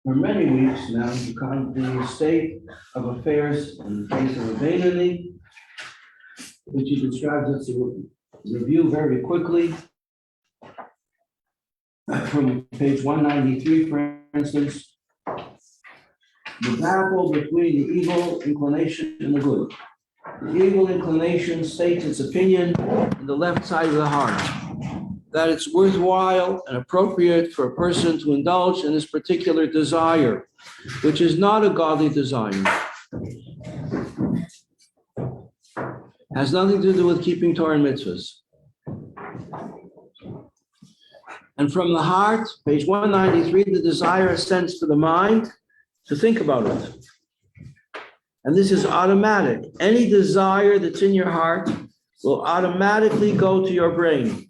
For many weeks now, the state of affairs in the case of Rabbeinu, which he describes us to review very quickly. From page 193, for instance, the battle between the evil inclination and the good. The evil inclination states its opinion in the left side of the heart, that it's worthwhile and appropriate for a person to indulge in this particular desire, which is not a godly desire. Has nothing to do with keeping Torah and mitzvahs. And from the heart, page 193, the desire ascends to the mind to think about it. And this is automatic. Any desire that's in your heart will automatically go to your brain.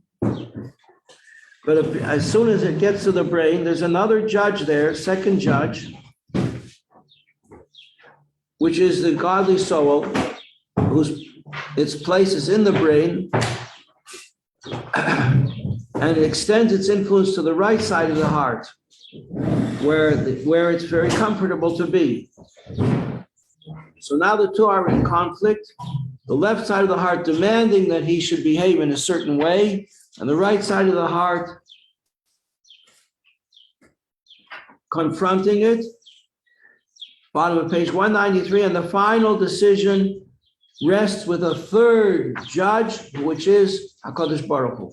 But as soon as it gets to the brain, there's another judge there, second judge, which is the godly soul, its place is in the brain, and it extends its influence to the right side of the heart, where it's very comfortable to be. So now the two are in conflict. The left side of the heart demanding that he should behave in a certain way, and the right side of the heart confronting it. Bottom of page 193, and the final decision rests with a third judge, which is HaKadosh Baruch Hu.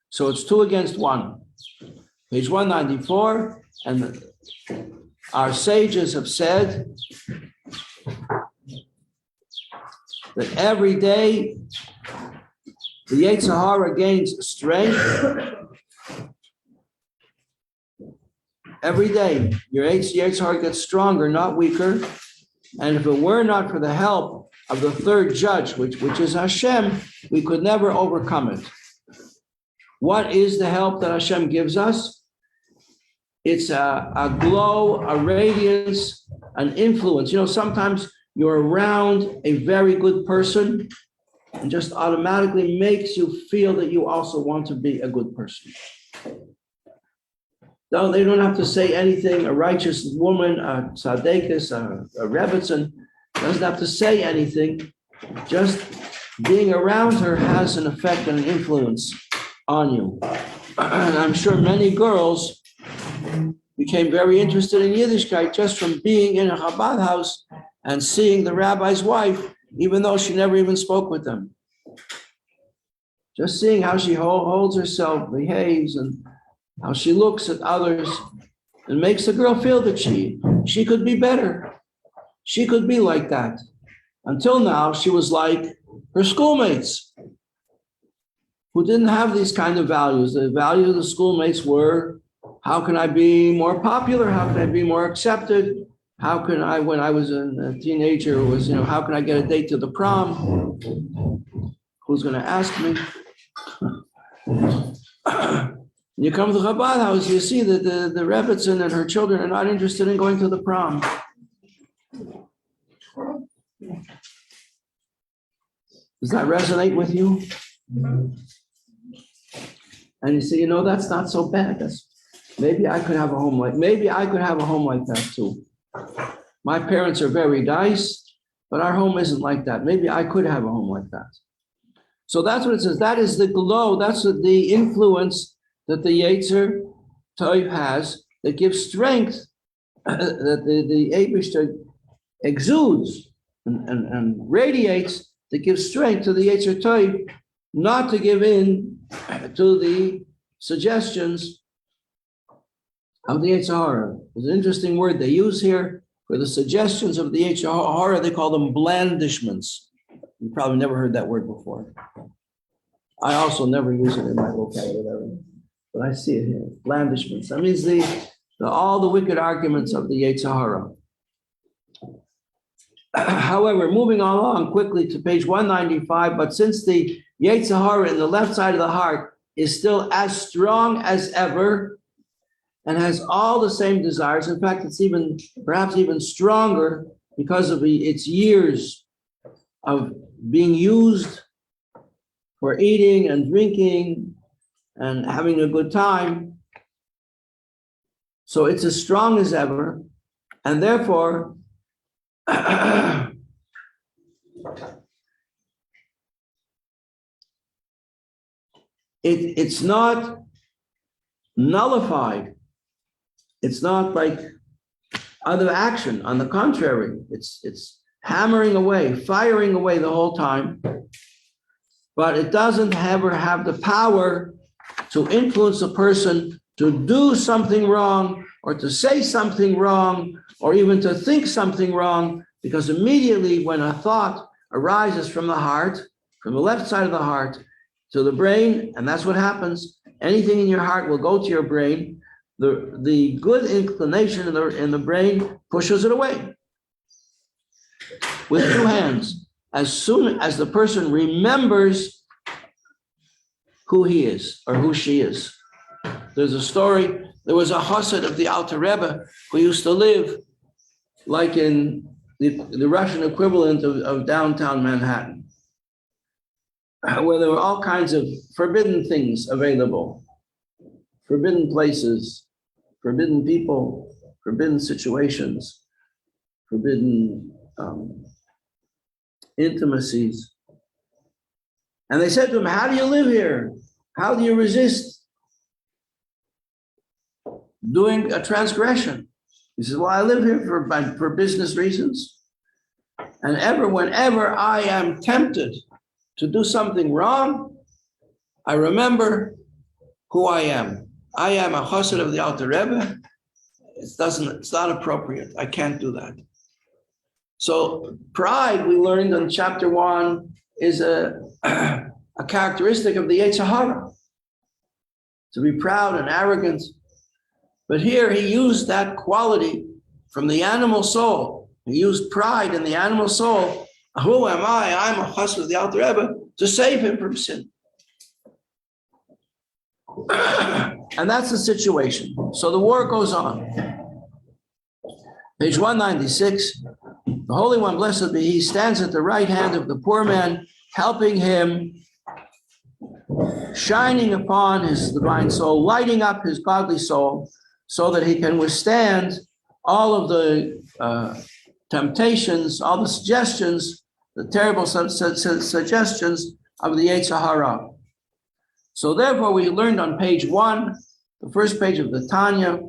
So it's 2 against 1. Page 194, and our sages have said that every day the Yetzer Hara gains strength. Every day your Yetzer Hara gets stronger, not weaker. And if it were not for the help of the third judge, which is Hashem, we could never overcome it. What is the help that Hashem gives us? It's a glow, a radiance, an influence. You know, sometimes you're around a very good person and just automatically makes you feel that you also want to be a good person. No, they don't have to say anything. A righteous woman, a tzaddikus, a rebbitzin, doesn't have to say anything. Just being around her has an effect and an influence on you. And I'm sure many girls became very interested in Yiddishkeit just from being in a Chabad house and seeing the rabbi's wife, even though she never even spoke with them. Just seeing how she holds herself, behaves, and how she looks at others, and makes the girl feel that she could be better. She could be like that. Until now, she was like her schoolmates who didn't have these kind of values. The values of the schoolmates were, how can I be more popular? How can I be more accepted? How can I, when I was a teenager, was, how can I get a date to the prom? Who's going to ask me? You come to the Chabad house, you see that the Rebbitzin and her children are not interested in going to the prom. Does that resonate with you? And you say, that's not so bad. Maybe I could have a home like that too. My parents are very nice, but our home isn't like that. Maybe I could have a home like that. So that's what it says. That is the glow. That's what the influence that the Yetzer Tov has that gives strength, that the Eibishter exudes and radiates, that gives strength to the Yetzer Tov not to give in to the suggestions of the Yetzer Hara. There's an interesting word they use here for the suggestions of the Yetzer Hara. They call them blandishments. You probably never heard that word before. I also never use it in my vocabulary, but I see it here. Blandishments. That means all the wicked arguments of the Yetzer Hara. However, moving along quickly to page 195, but since the Yetzer Hara in the left side of the heart is still as strong as ever and has all the same desires, in fact, it's perhaps even stronger because of its years of being used for eating and drinking and having a good time. So it's as strong as ever, and therefore, it's not nullified. It's not like other action. On the contrary, it's hammering away, firing away the whole time, but it doesn't ever have the power to influence a person to do something wrong or to say something wrong or even to think something wrong, because immediately when a thought arises from the heart, from the left side of the heart to the brain, and that's what happens, anything in your heart will go to your brain. The good inclination in the brain pushes it away with two hands. As soon as the person remembers who he is or who she is. There's a story, there was a Hassid of the Alter Rebbe who used to live like in the Russian equivalent of downtown Manhattan, where there were all kinds of forbidden things available, forbidden places, forbidden people, forbidden situations, forbidden intimacies. And they said to him, how do you live here? How do you resist doing a transgression? He says, well, I live here for business reasons. And whenever I am tempted to do something wrong, I remember who I am. I am a Chassid of the Alter Rebbe. It's not appropriate. I can't do that. So pride, we learned in chapter 1, is a characteristic of the Yetzer Hara, to be proud and arrogant. But here he used that quality from the animal soul. He used pride in the animal soul. Who am I? I'm a Chassid of the Alter Rebbe, to save him from sin. And that's the situation. So the war goes on. Page 196, the Holy One, blessed be he, stands at the right hand of the poor man, helping him, shining upon his divine soul, lighting up his godly soul, so that he can withstand all of the temptations, all the suggestions, the terrible suggestions of the Yetzer Hara. So therefore, we learned on page 1, the first page of the Tanya,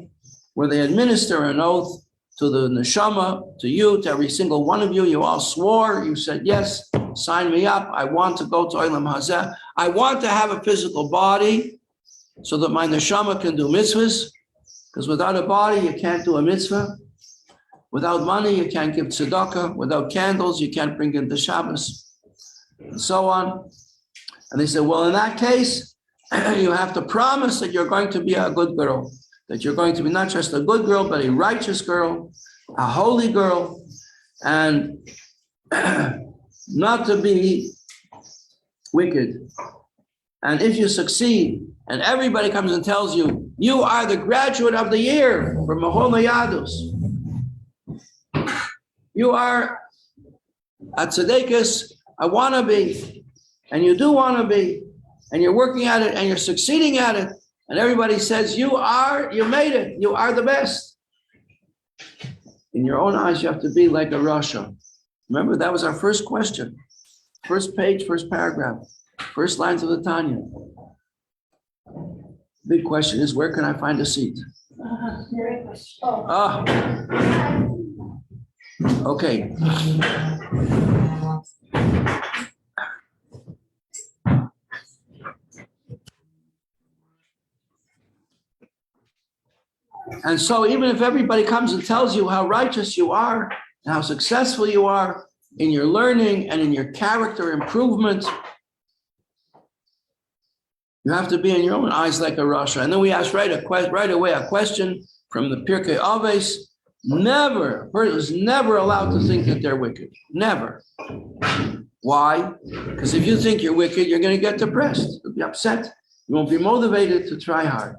where they administer an oath to the neshama, to you, to every single one of you. You all swore, you said, yes, sign me up. I want to go to Olam Hazeh. I want to have a physical body so that my neshama can do mitzvahs, because without a body, you can't do a mitzvah. Without money, you can't give tzedakah. Without candles, you can't bring in the Shabbos, and so on. And they said, well, in that case, you have to promise that you're going to be a good girl, that you're going to be not just a good girl, but a righteous girl, a holy girl, and not to be wicked. And if you succeed, and everybody comes and tells you, you are the graduate of the year from Mahol Yadus, you are a tzedekis, a wannabe, and you do want to be, and you're working at it, and you're succeeding at it, and everybody says, you made it, you are the best. In your own eyes, you have to be like a Rasha. Remember, that was our first question. First page, first paragraph, first lines of the Tanya. Big question is, where can I find a seat? Okay. And so even if everybody comes and tells you how righteous you are and how successful you are in your learning and in your character improvement, you have to be in your own eyes like a Rasha. And then we ask right away a question from the Pirkei Avos. A person is never allowed to think that they're wicked. Never. Why? Because if you think you're wicked, you're going to get depressed. You'll be upset. You won't be motivated to try hard.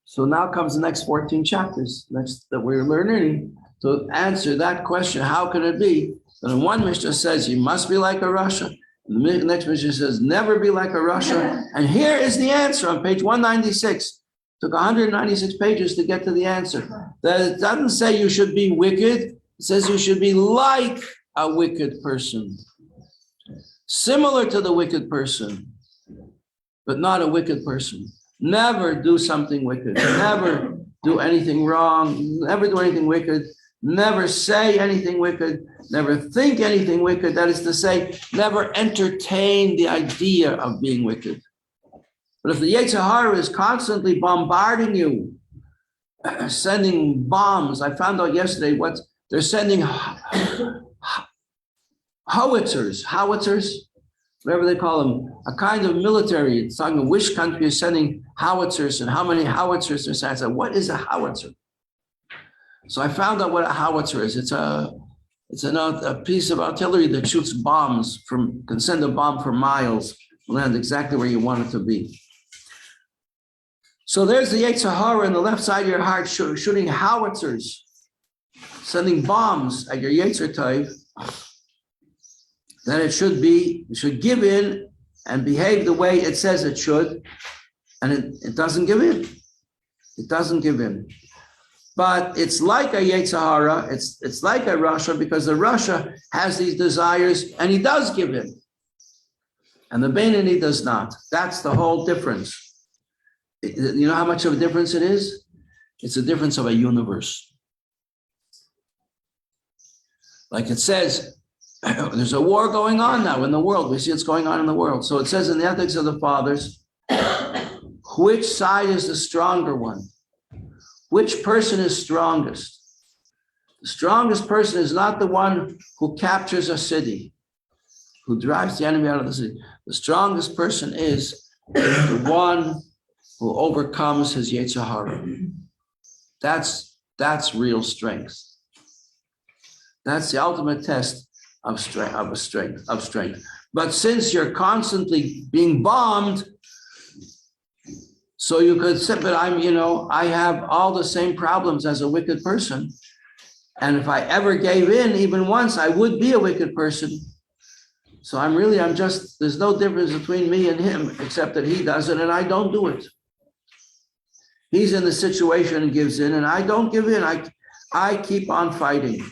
So now comes the next 14 chapters that we're learning to answer that question. How can it be that in one Mishnah says you must be like a Rasha, and the next Mishnah says never be like a Rasha? And here is the answer on page 196. Took 196 pages to get to the answer. That it doesn't say you should be wicked. It says you should be like a wicked person. Similar to the wicked person, but not a wicked person. Never do something wicked. Never do anything wrong. Never do anything wicked. Never say anything wicked. Never think anything wicked. That is to say, never entertain the idea of being wicked. But if the Yetzer Hara is constantly bombarding you, sending bombs, I found out yesterday what they're sending howitzers, whatever they call them, a kind of military. It's talking about which country is sending howitzers and how many howitzers they're sending. I said, what is a howitzer? So I found out what a howitzer is. It's a piece of artillery that shoots bombs can send a bomb for miles, land exactly where you want it to be. So there's the Yetzer Hara in the left side of your heart shooting howitzers, sending bombs at your Yetzer Tov. Then it should give in and behave the way it says it should, and it doesn't give in. It doesn't give in. But it's like a Yetzer Hara, it's like a Rasha, because the Rasha has these desires and he does give in. And the Beinoni does not. That's the whole difference. You know how much of a difference it is? It's a difference of a universe. Like it says, there's a war going on now in the world. We see it's going on in the world. So it says in the Ethics of the Fathers, which side is the stronger one? Which person is strongest? The strongest person is not the one who captures a city, who drives the enemy out of the city. The strongest person is the one who overcomes his Yetzer Hara. That's real strength. That's the ultimate test of strength. But since you're constantly being bombed, so you could say, but I have all the same problems as a wicked person. And if I ever gave in even once, I would be a wicked person. So there's no difference between me and him, except that he does it and I don't do it. He's in the situation and gives in, and I don't give in. I keep on fighting.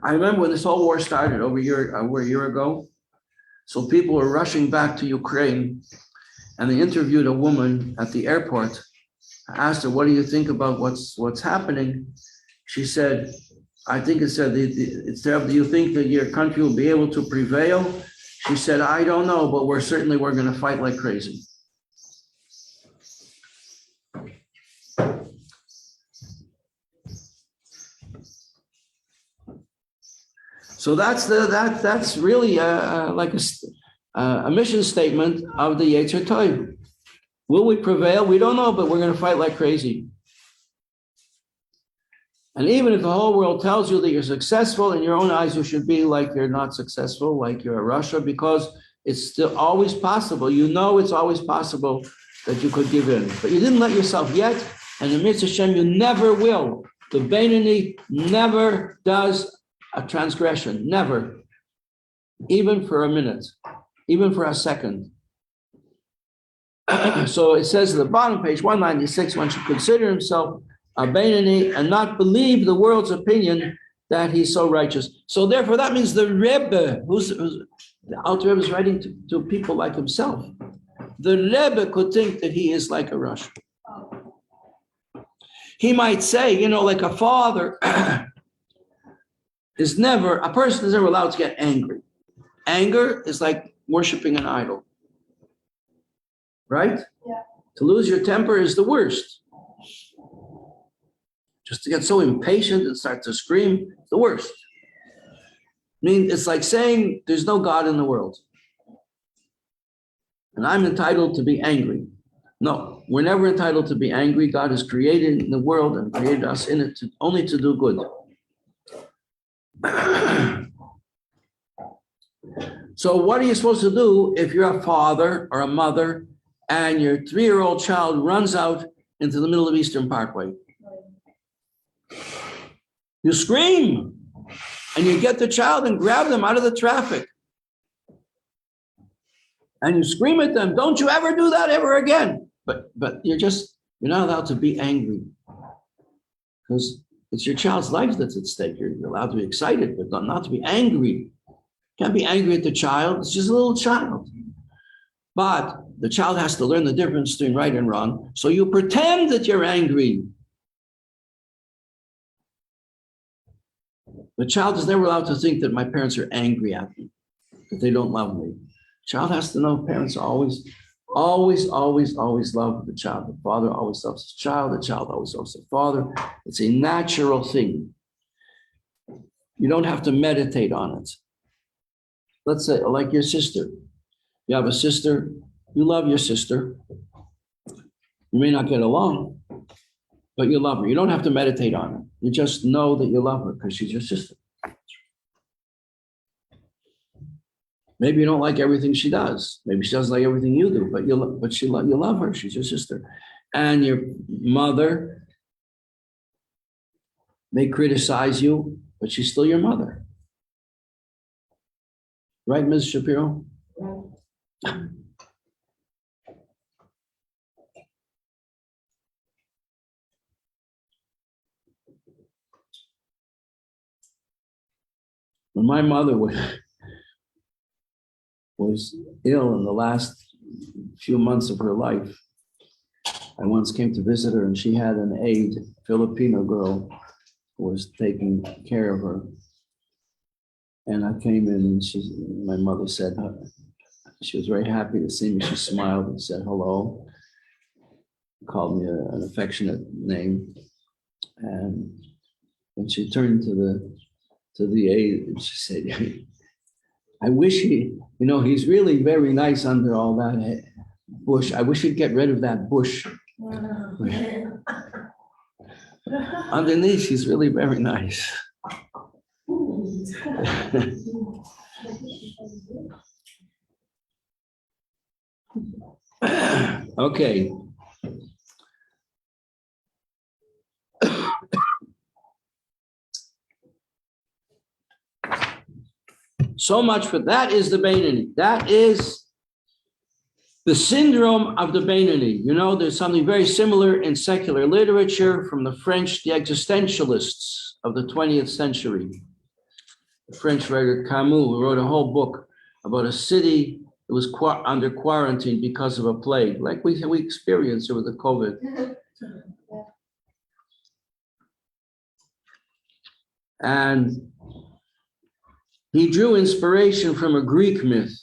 I remember when this whole war started over a year ago. So people were rushing back to Ukraine, and they interviewed a woman at the airport. I asked her, "What do you think about what's happening?" She said, "I think it's terrible. Do you think that your country will be able to prevail?" She said, "I don't know, but we're going to fight like crazy." So that's really like a mission statement of the Yetzer Tov. Will we prevail? We don't know, but we're going to fight like crazy. And even if the whole world tells you that you're successful, in your own eyes, you should be like you're not successful, like you're a Russia, because it's still always possible. It's always possible that you could give in. But you didn't let yourself yet, and in Mitzvah Hashem, you never will. The Beinoni never does a transgression, never, even for a minute, even for a second. So it says at the bottom, page 196, one should consider himself a Beinoni and not believe the world's opinion that he's so righteous. So therefore, that means the Rebbe, the Alter Rebbe is writing to people like himself. The Rebbe could think that he is like a Rosh. He might say, like a father a person is never allowed to get angry. Anger is like worshiping an idol. Right? Yeah. To lose your temper is the worst. Just to get so impatient and start to scream, it's the worst. It's like saying there's no God in the world. And I'm entitled to be angry. No, we're never entitled to be angry. God has created the world and created us in it only to do good. So what are you supposed to do if you're a father or a mother and your 3-year-old child runs out into the middle of Eastern Parkway? You scream. and you get the child and grab them out of the traffic. And you scream at them, don't you ever do that ever again. But you're not allowed to be angry. Because it's your child's life that's at stake. You're allowed to be excited, but not to be angry. Can't be angry at the child. It's just a little child. But the child has to learn the difference between right and wrong. So you pretend that you're angry. The child is never allowed to think that my parents are angry at me, that they don't love me. The child has to know parents always love the child. The father always loves his child. The child always loves the father. It's a natural thing. You don't have to meditate on it. Let's say, like your sister. You have a sister, you love your sister. You may not get along, but you love her. You don't have to meditate on it. You just know that you love her because she's your sister. Maybe you don't like everything she does. Maybe she doesn't like everything you do, but you love her. She's your sister. And your mother may criticize you, but she's still your mother. Right, Ms. Shapiro? When my mother was ill in the last few months of her life, I once came to visit her, and she had an aide, Filipino girl, who was taking care of her. And I came in, and my mother said, she was very happy to see me. She smiled and said hello, called me an affectionate name. And she turned to the aide and she said, I wish he's really very nice under all that bush. I wish he'd get rid of that bush. Underneath, he's really very nice. Okay. So much for that is the Beinoni. That is the syndrome of the Beinoni. There's something very similar in secular literature from the French, the existentialists of the 20th century. The French writer Camus, who wrote a whole book about a city that was under quarantine because of a plague, like we experienced with the COVID. And he drew inspiration from a Greek myth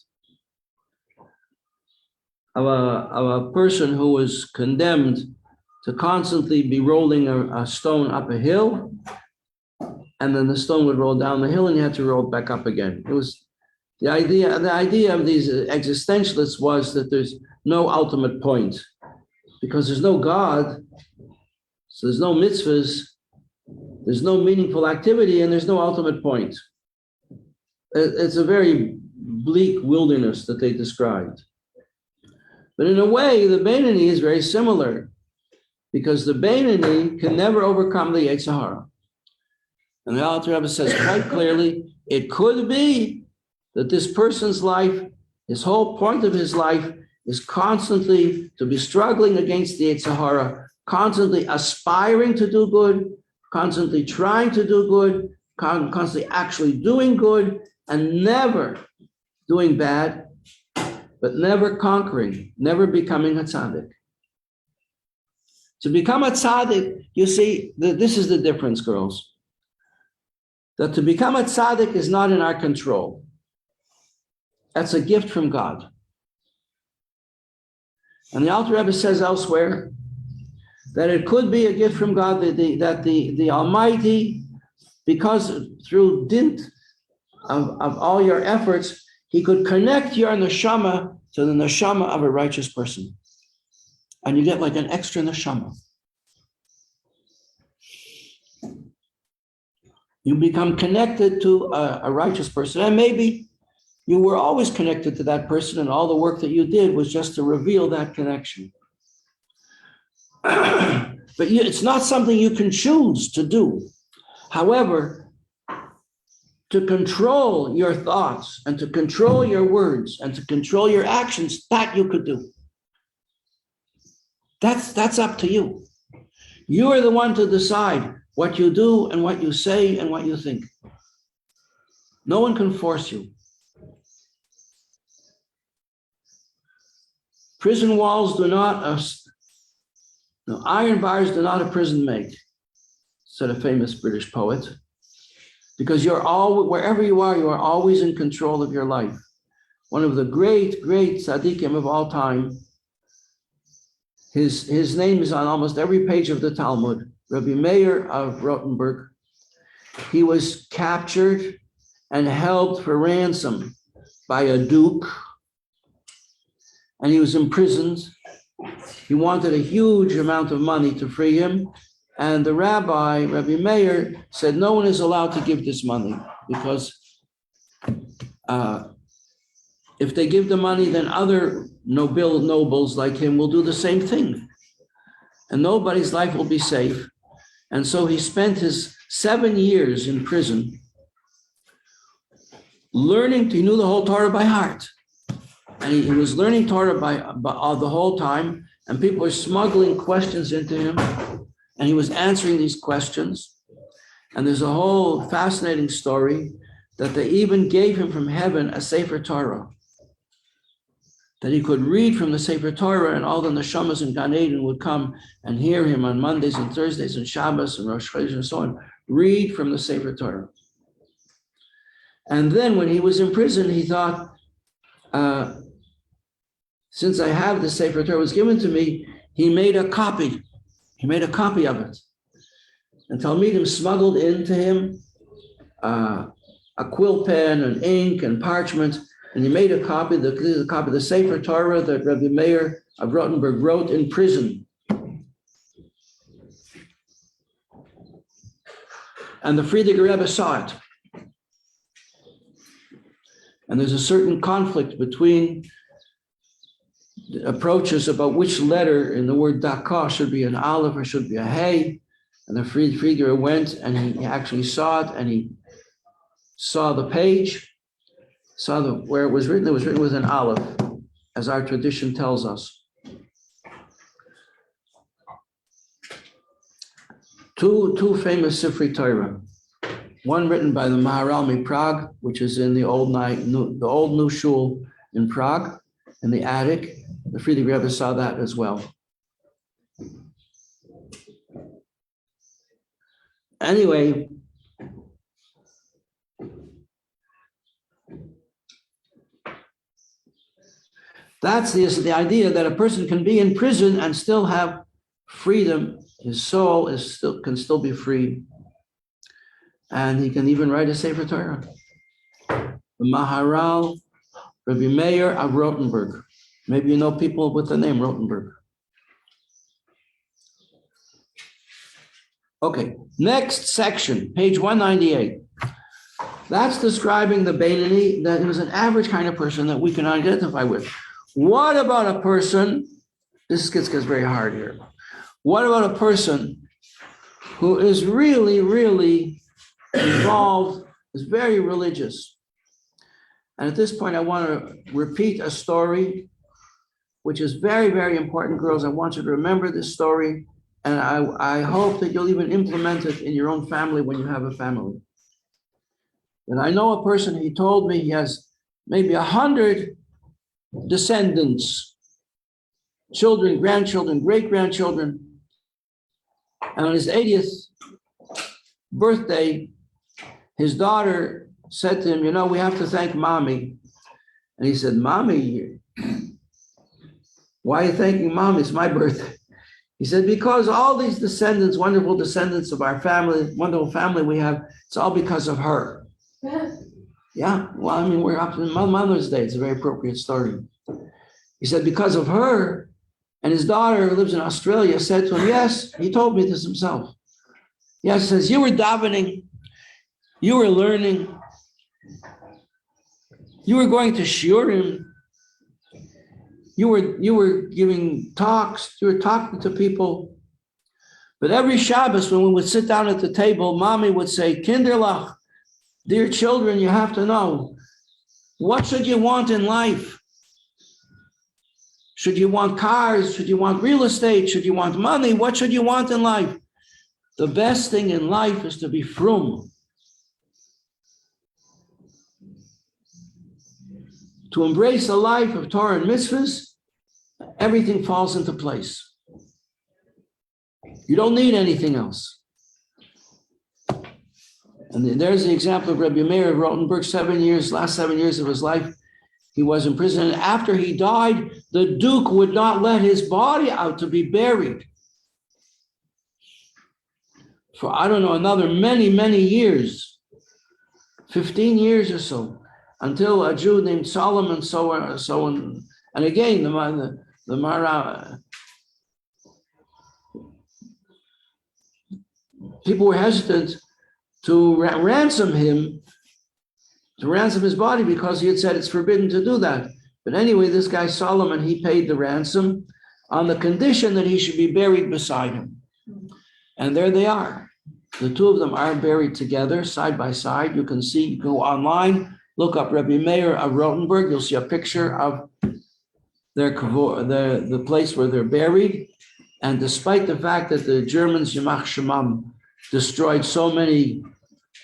of a person who was condemned to constantly be rolling a stone up a hill, and then the stone would roll down the hill and you had to roll it back up again. It was the idea of these existentialists was that there's no ultimate point because there's no God, so there's no mitzvahs, there's no meaningful activity, and there's no ultimate point. It's a very bleak wilderness that they described. But in a way, the Beinoni is very similar because the Beinoni can never overcome the Yetzer Hara. And the Alter Rebbe says quite clearly, it could be that this person's life, his whole point of his life is constantly to be struggling against the Yetzer Hara, constantly aspiring to do good, constantly trying to do good, constantly actually doing good, and never doing bad, but never conquering, never becoming a tzaddik. To become a tzaddik, you see, this is the difference, girls. That to become a tzaddik is not in our control. That's a gift from God. And the Alter Rebbe says elsewhere that it could be a gift from God that the Almighty, because through dint of all your efforts, He could connect your neshama to the neshama of a righteous person. And you get like an extra neshama. You become connected to a righteous person. And maybe you were always connected to that person, and all the work that you did was just to reveal that connection. But it's not something you can choose to do. However, to control your thoughts and to control your words and to control your actions, that you could do. That's up to you. You are the one to decide what you do and what you say and what you think. No one can force you. Prison walls do not, iron bars do not a prison make, said a famous British poet. Because you're always, wherever you are always in control of your life. One of the great tzaddikim of all time, his name is on almost every page of the Talmud, Rabbi Meir of Rothenburg. He was captured and held for ransom by a duke, and he was imprisoned. He wanted a huge amount of money to free him. And the rabbi, Rabbi Meir, said no one is allowed to give this money because if they give the money, then other nobles like him will do the same thing. And nobody's life will be safe. And so he spent his 7 years in prison learning, he knew the whole Torah by heart. And he was learning Torah by the whole time, and people were smuggling questions into him. And he was answering these questions. And there's a whole fascinating story that they even gave him from heaven a Sefer Torah, that he could read from the Sefer Torah, and all the neshamas in Gan Eden would come and hear him on Mondays and Thursdays and Shabbos and Rosh Chodesh and so on, read from the Sefer Torah. And then when he was in prison, he thought, since I have the Sefer Torah was given to me, he made a copy. He made a copy of it. And Talmidim smuggled into him a quill pen and ink and parchment, and he made a copy, the Sefer Torah that Rabbi Meir of Rothenburg wrote in prison. And the Friediger Rebbe saw it. And there's a certain conflict between approaches about which letter in the word dakah should be an aleph or should be a hey. And the Friediger went and he actually saw it, and he saw the page, saw where it was written with an aleph, as our tradition tells us. Two famous Sifrei Torah. One written by the Maharal Prague, which is in the old new shul in Prague, in the attic. The Friediger Rebbe saw that as well. Anyway, that's the idea that a person can be in prison and still have freedom. His soul can still be free. And he can even write a Sefer Torah. The Maharal, Rabbi Meir of Rothenburg. Maybe you know people with the name Rothenburg. Okay, next section, page 198. That's describing the Beinoni, that he was an average kind of person that we can identify with. What about a person, this gets very hard here. What about a person who is really involved, is very religious? And at this point, I want to repeat a story, which is very important, girls. I want you to remember this story, and I hope that you'll even implement it in your own family when you have a family. And I know a person, he told me he has maybe 100 descendants, children, grandchildren, great-grandchildren. And on his 80th birthday, his daughter said to him, we have to thank Mommy. And he said, Mommy, why are you thanking Mommy? It's my birthday. He said, because all these descendants, wonderful descendants of our family, wonderful family we have, it's all because of her. Yeah, well, we're up to Mother's Day. It's a very appropriate story. He said, because of her, and his daughter, who lives in Australia, said to him, yes, he told me this himself. Yes, he says, you were davening, you were learning, you were going to shiurim, you were giving talks, you were talking to people. But every Shabbos, when we would sit down at the table, Mommy would say, Kinderlach, Dear children, you have to know, what should you want in life? Should you want cars? Should you want real estate? Should you want money? What should you want in life? The best thing in life is to be frum. To embrace a life of Torah and mitzvahs, everything falls into place. You don't need anything else. And there's the example of Rabbi Meir of Rotenburg, last 7 years of his life, he was in prison. And after he died, the Duke would not let his body out to be buried. For, I don't know, another many, many years, 15 years or so, until a Jew named Solomon, so on. And again, the Mara, people were hesitant to ransom him, to ransom his body, because he had said it's forbidden to do that. But anyway, this guy Solomon, he paid the ransom on the condition that he should be buried beside him. And there they are. The two of them are buried together, side by side. You can see, you go online, look up Rabbi Meir of Rotenburg, you'll see a picture of the place where they're buried. And despite the fact that the Germans, Yamach Shemam, destroyed so many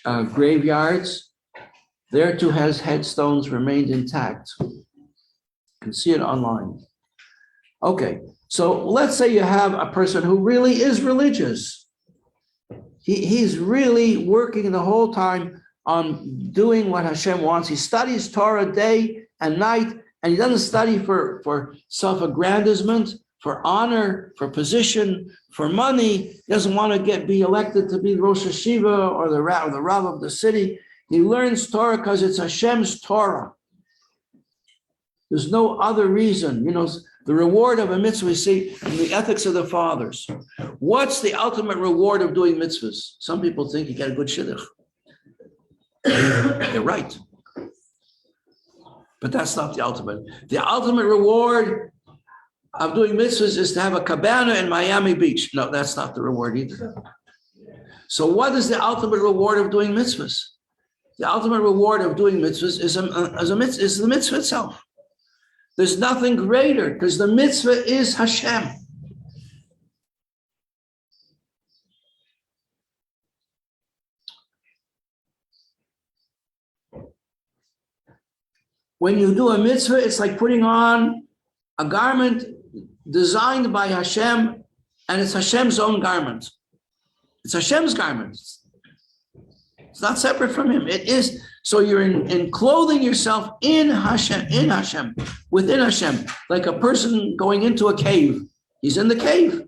graveyards, their two headstones remained intact. You can see it online. Okay, so let's say you have a person who really is religious. He's really working the whole time on doing what Hashem wants. He studies Torah day and night, and he doesn't study for self-aggrandizement, for honor, for position, for money. He doesn't want to be elected to be Rosh Hashiva or the Rav of the city. He learns Torah because it's Hashem's Torah. There's no other reason. You know, the reward of a mitzvah, we see in the ethics of the fathers. What's the ultimate reward of doing mitzvahs? Some people think you get a good shidduch. They're right. But that's not the ultimate. The ultimate reward of doing mitzvahs is to have a cabana in Miami Beach. No, that's not the reward either. So what is the ultimate reward of doing mitzvahs? The ultimate reward of doing mitzvahs is the mitzvah itself. There's nothing greater, because the mitzvah is Hashem. When you do a mitzvah, it's like putting on a garment designed by Hashem, and it's Hashem's own garment. It's Hashem's garment. It's not separate from him. It is. So you're in clothing yourself in Hashem, within Hashem, like a person going into a cave. He's in the cave.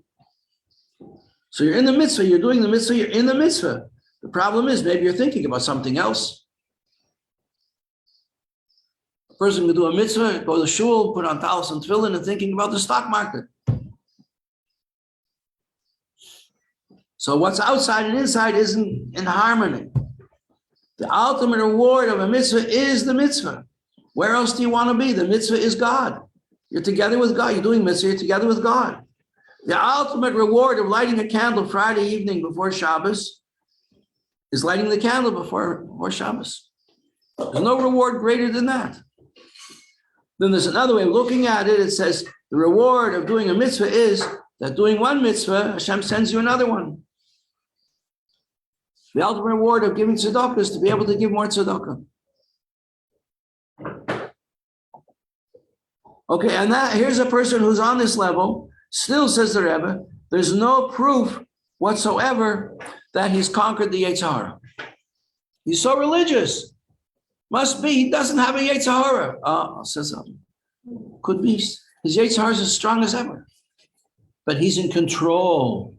So you're in the mitzvah, you're doing the mitzvah, you're in the mitzvah. The problem is maybe you're thinking about something else. A person can do a mitzvah, go to shul, put on talis and tefillin, and thinking about the stock market. So what's outside and inside isn't in harmony. The ultimate reward of a mitzvah is the mitzvah. Where else do you want to be? The mitzvah is God. You're together with God. You're doing mitzvah, you're together with God. The ultimate reward of lighting a candle Friday evening before Shabbos is lighting the candle before Shabbos. There's no reward greater than that. Then there's another way of looking at it. It says the reward of doing a mitzvah is that doing one mitzvah, Hashem sends you another one. The ultimate reward of giving tzedakah is to be able to give more tzedakah. Okay, and here's a person who's on this level, still says the Rebbe, there's no proof whatsoever that he's conquered the Yetzer Hara. He's so religious. Must be, he doesn't have a Yetzer Hara. Says could be. His Yetzer Hara is as strong as ever. But he's in control.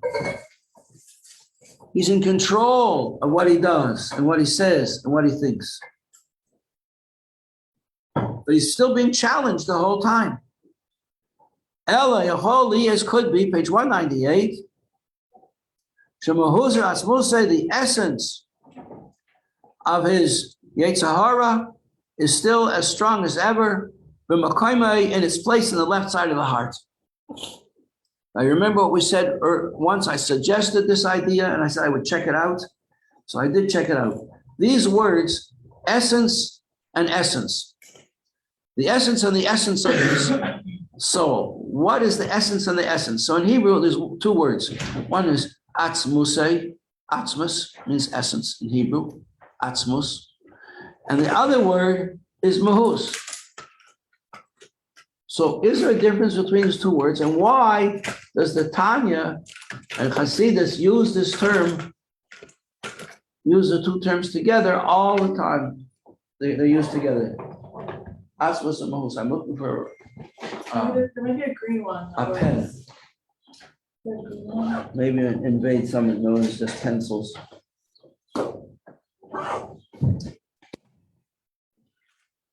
He's in control of what he does and what he says and what he thinks. But he's still being challenged the whole time. Ella Yeholi, as could be, page 198. Shemahuzar Asmusay, the essence of his Yetzer Hara is still as strong as ever, b'makoymai, in its place in the left side of the heart. Now, you remember what we said once? I suggested this idea and I said I would check it out. So I did check it out. these words, essence and essence. The essence and the essence of his soul. What is the essence and the essence? So in Hebrew, there's two words. One is atzmusei. Atzmus means essence in Hebrew. Atzmus. And the other word is mahus. So is there a difference between these two words? And why does the Tanya and Hasidus use this term, use the two terms together all the time? They're used together. Atzmus and mahus. I'm looking for there might be a green one. a pen. Maybe invade something known as just pencils.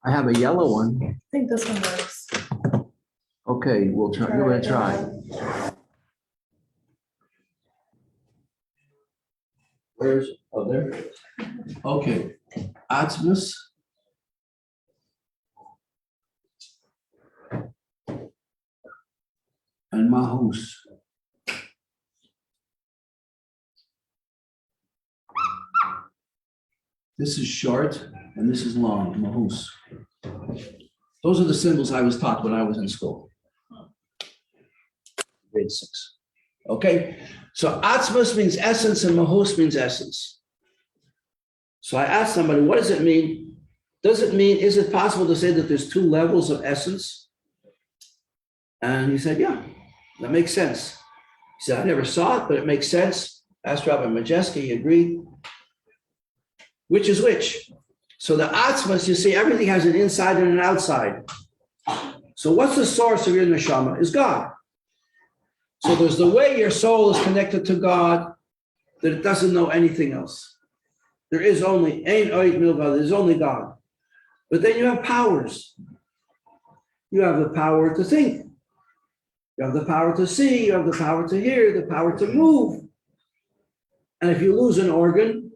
I have a yellow one. I think this one works. Okay, we'll try. You're going to try. Where's, oh, there it is. Okay. Atzmus. And mahus. This is short and this is long, mahus. Those are the symbols I was taught when I was in school. Grade 6. Okay, so atzmus means essence and mahus means essence. So I asked somebody, what does it mean? Does it mean, is it possible to say that there's two levels of essence? And he said, yeah, that makes sense. He said, I never saw it, but it makes sense. Asked Rabbi Majeski, he agreed. Which is which? So the atzmas, you see, everything has an inside and an outside. So what's the source of your neshama? Is God. So there's the way your soul is connected to God, that it doesn't know anything else. There is only, ein oid milvad, there's only God. But then you have powers. You have the power to think. You have the power to see, you have the power to hear, the power to move. And if you lose an organ,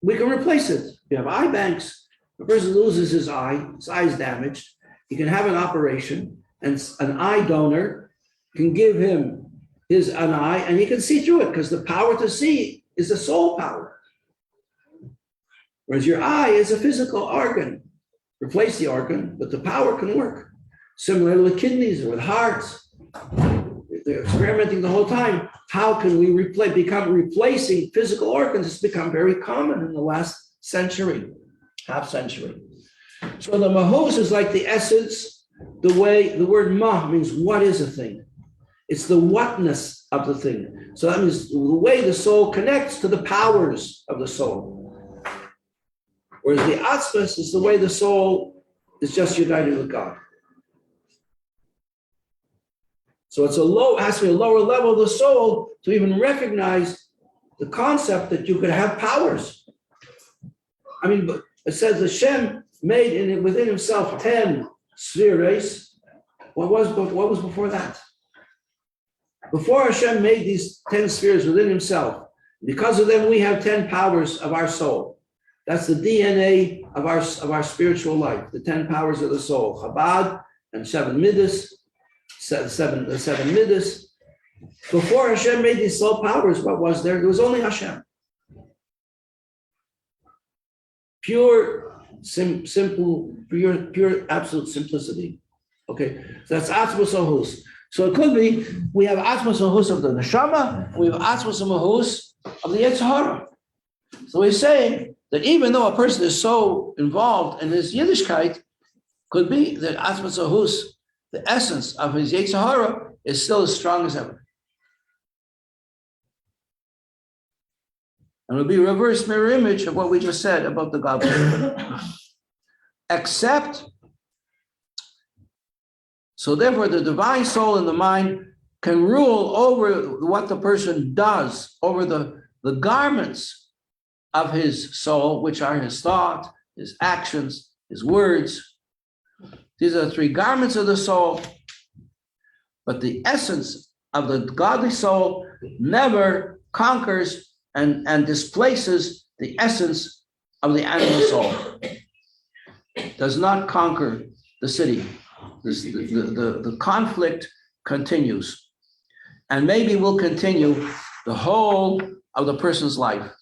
we can replace it. You have eye banks. The person loses his eye is damaged. He can have an operation, and an eye donor can give him an eye, and he can see through it, because the power to see is the soul power. Whereas your eye is a physical organ. Replace the organ, but the power can work. Similarly with kidneys or with hearts. They're experimenting the whole time. How can we replacing physical organs? It's become very common in the last century, half century. So the mahus is like the essence, the word mah means what is a thing. It's the whatness of the thing. So that means the way the soul connects to the powers of the soul. Whereas the atzmas is the way the soul is just united with God. So it's has to be a lower level of the soul to even recognize the concept that you could have powers. I mean, but it says Hashem made within himself 10 spheres. What was before that? Before Hashem made these 10 spheres within himself, because of them we have 10 powers of our soul. That's the DNA of our spiritual life, the 10 powers of the soul. Chabad and 7 midas. The seven midas. Before Hashem made these soul powers, what was there? There was only Hashem. Pure, simple, pure, absolute simplicity. Okay, so that's atzmus mahus. So it could be we have atzmus mahus of the neshama, we have atzmus mahus of the Yetzer Hara. So he's saying that even though a person is so involved in his Yiddishkeit, could be that atzmus mahus, the essence of his Yetzer Hara, is still as strong as ever. And it'll be a reverse mirror image of what we just said about the godly. Except, so therefore the divine soul in the mind can rule over what the person does, over the garments of his soul, which are his thought, his actions, his words. These are the 3 garments of the soul, but the essence of the godly soul never conquers and displaces the essence of the animal soul. Does not conquer the city. The conflict continues, and maybe will continue the whole of the person's life.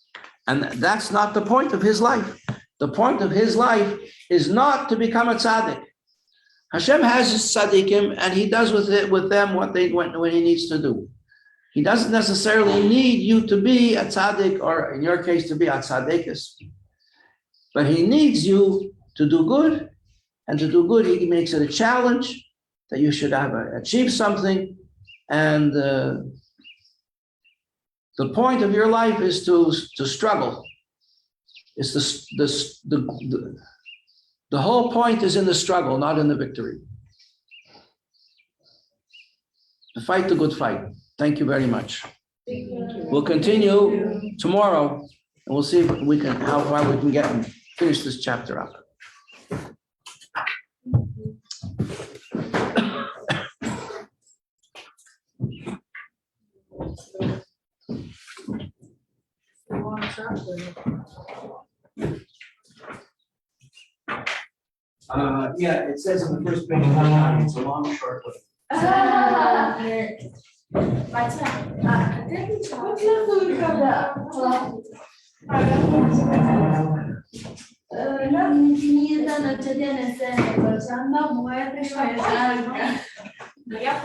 And that's not the point of his life. The point of his life is not to become a tzaddik. Hashem has his tzaddikim, and he does with them what he needs to do. He doesn't necessarily need you to be a tzaddik, or in your case, to be a tzaddikis. But he needs you to do good, and to do good, he makes it a challenge that you should achieve something. And the point of your life is to struggle. It's the whole point is in the struggle, not in the victory. To fight the good fight. Thank you very much. We'll continue tomorrow, and we'll see if we can, how far we can get and finish this chapter up. Yeah, it says on the first page of the Tanya, it's a long, short way. Я